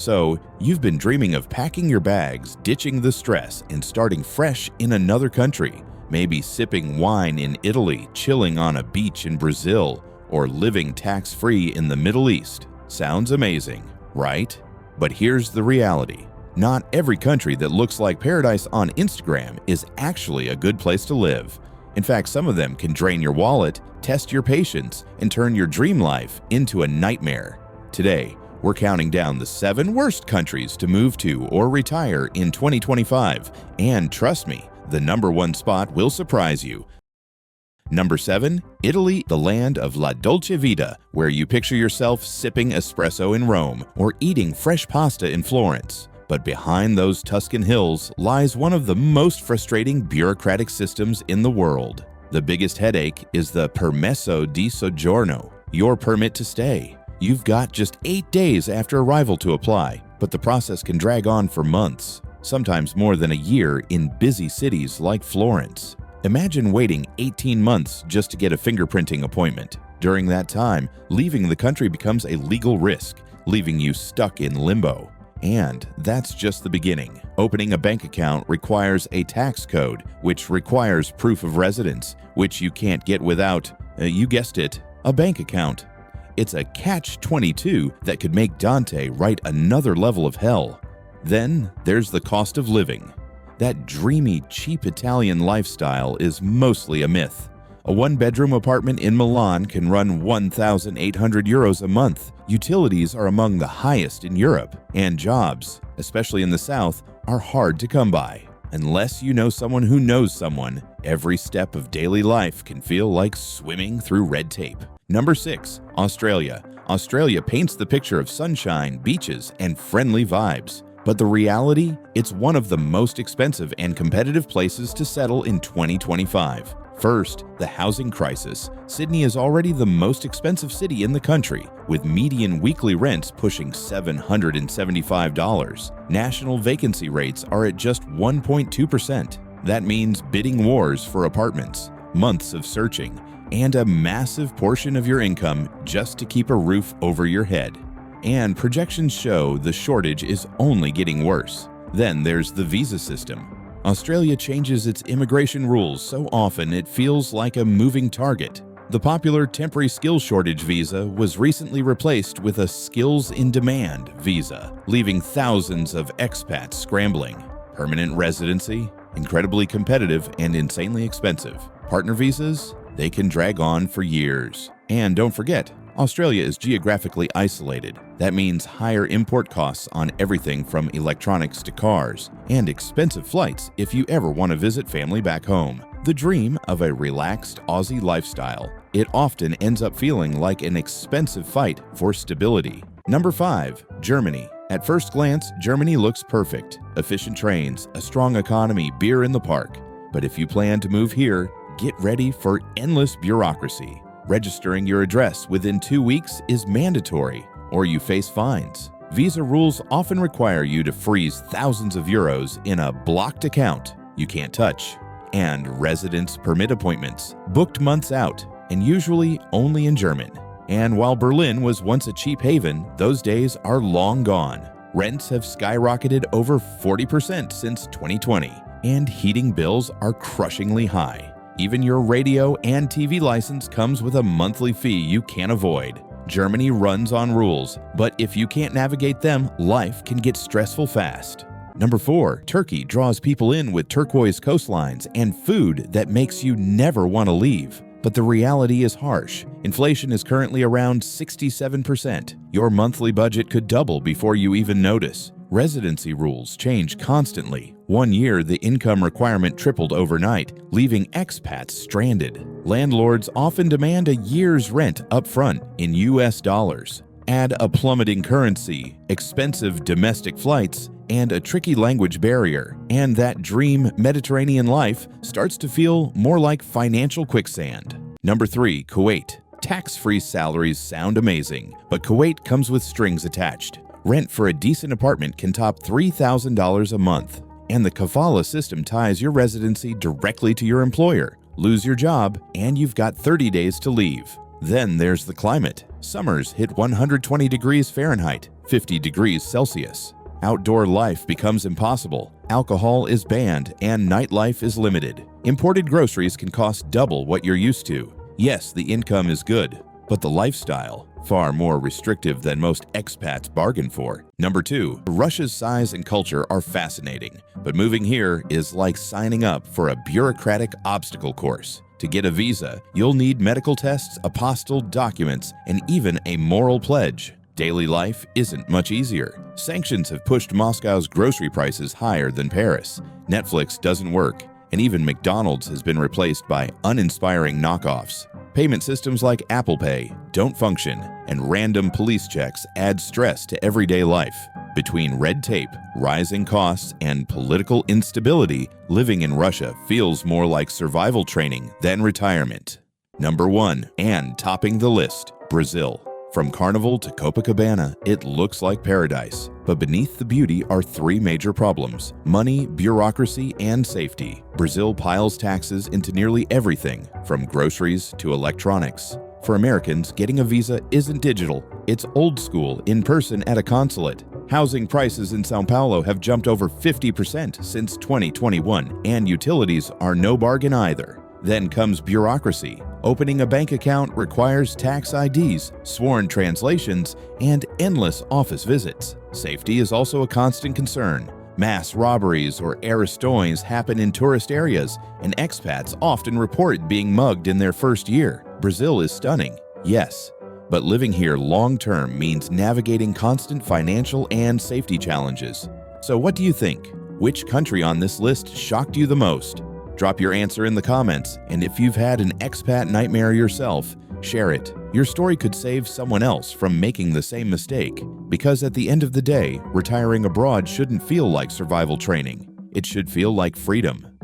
So, you've been dreaming of packing your bags, ditching the stress, and starting fresh in another country. Maybe sipping wine in Italy, chilling on a beach in Brazil, or living tax-free in the Middle East. Sounds amazing, right? But here's the reality. Not every country that looks like paradise on Instagram is actually a good place to live. In fact, some of them can drain your wallet, test your patience, and turn your dream life into a nightmare. Today, we're counting down the 7 worst countries to move to or retire in 2025. And trust me, the number 1 spot will surprise you. Number 7, Italy, the land of La Dolce Vita, where you picture yourself sipping espresso in Rome or eating fresh pasta in Florence. But behind those Tuscan hills lies one of the most frustrating bureaucratic systems in the world. The biggest headache is the Permesso di Soggiorno, your permit to stay. You've got just 8 days after arrival to apply, but the process can drag on for months, sometimes more than a year in busy cities like Florence. Imagine waiting 18 months just to get a fingerprinting appointment. During that time, leaving the country becomes a legal risk, leaving you stuck in limbo. And that's just the beginning. Opening a bank account requires a tax code, which requires proof of residence, which you can't get without, you guessed it, a bank account. It's a catch-22 that could make Dante write another level of hell. Then there's the cost of living. That dreamy, cheap Italian lifestyle is mostly a myth. A 1-bedroom apartment in Milan can run 1,800 euros a month. Utilities are among the highest in Europe, and jobs, especially in the South, are hard to come by. Unless you know someone who knows someone, every step of daily life can feel like swimming through red tape. Number 6, Australia. Australia paints the picture of sunshine, beaches, and friendly vibes. But the reality, it's one of the most expensive and competitive places to settle in 2025. First, the housing crisis. Sydney is already the most expensive city in the country, with median weekly rents pushing $775. National vacancy rates are at just 1.2%. That means bidding wars for apartments, months of searching, and a massive portion of your income just to keep a roof over your head. And projections show the shortage is only getting worse. Then there's the visa system. Australia changes its immigration rules so often it feels like a moving target. The popular temporary skills shortage visa was recently replaced with a skills in demand visa, leaving thousands of expats scrambling. Permanent residency, incredibly competitive and insanely expensive. Partner visas, they can drag on for years. And don't forget, Australia is geographically isolated. That means higher import costs on everything from electronics to cars, and expensive flights if you ever want to visit family back home. The dream of a relaxed Aussie lifestyle. It often ends up feeling like an expensive fight for stability. Number 5, Germany. At first glance, Germany looks perfect. Efficient trains, a strong economy, beer in the park. But if you plan to move here, get ready for endless bureaucracy. Registering your address within 2 weeks is mandatory, or you face fines. Visa rules often require you to freeze thousands of euros in a blocked account you can't touch. And residence permit appointments, booked months out, and usually only in German. And while Berlin was once a cheap haven, those days are long gone. Rents have skyrocketed over 40% since 2020, and heating bills are crushingly high. Even your radio and TV license comes with a monthly fee you can't avoid. Germany runs on rules, but if you can't navigate them, life can get stressful fast. Number 4, Turkey draws people in with turquoise coastlines and food that makes you never want to leave. But the reality is harsh. Inflation is currently around 67%. Your monthly budget could double before you even notice. Residency rules change constantly. 1 year, the income requirement tripled overnight, leaving expats stranded. Landlords often demand a year's rent upfront in US dollars. Add a plummeting currency, expensive domestic flights, and a tricky language barrier, and that dream Mediterranean life starts to feel more like financial quicksand. Number 3, Kuwait. Tax-free salaries sound amazing, but Kuwait comes with strings attached. Rent for a decent apartment can top $3,000 a month, and the kafala system ties your residency directly to your employer. Lose your job, and you've got 30 days to leave. Then there's the climate. Summers hit 120 degrees Fahrenheit, 50 degrees Celsius. Outdoor life becomes impossible, alcohol is banned, and nightlife is limited. Imported groceries can cost double what you're used to. Yes, the income is good, but the lifestyle, far more restrictive than most expats bargain for. Number 2, Russia's size and culture are fascinating, but moving here is like signing up for a bureaucratic obstacle course. To get a visa, you'll need medical tests, apostille documents, and even a moral pledge. Daily life isn't much easier. Sanctions have pushed Moscow's grocery prices higher than Paris. Netflix doesn't work, and even McDonald's has been replaced by uninspiring knockoffs. Payment systems like Apple Pay don't function, and random police checks add stress to everyday life. Between red tape, rising costs, and political instability, living in Russia feels more like survival training than retirement. Number 1, and topping the list, Brazil. From Carnival to Copacabana, it looks like paradise. But beneath the beauty are 3 major problems: money, bureaucracy, and safety. Brazil piles taxes into nearly everything, from groceries to electronics. For Americans, getting a visa isn't digital. It's old school, in person at a consulate. Housing prices in São Paulo have jumped over 50% since 2021, and utilities are no bargain either. Then comes bureaucracy. Opening a bank account requires tax IDs, sworn translations, and endless office visits. Safety is also a constant concern. Mass robberies or arrestoins happen in tourist areas, and expats often report being mugged in their first year. Brazil is stunning, yes, but living here long-term means navigating constant financial and safety challenges. So what do you think? Which country on this list shocked you the most? Drop your answer in the comments, and if you've had an expat nightmare yourself, share it. Your story could save someone else from making the same mistake. Because at the end of the day, retiring abroad shouldn't feel like survival training. It should feel like freedom.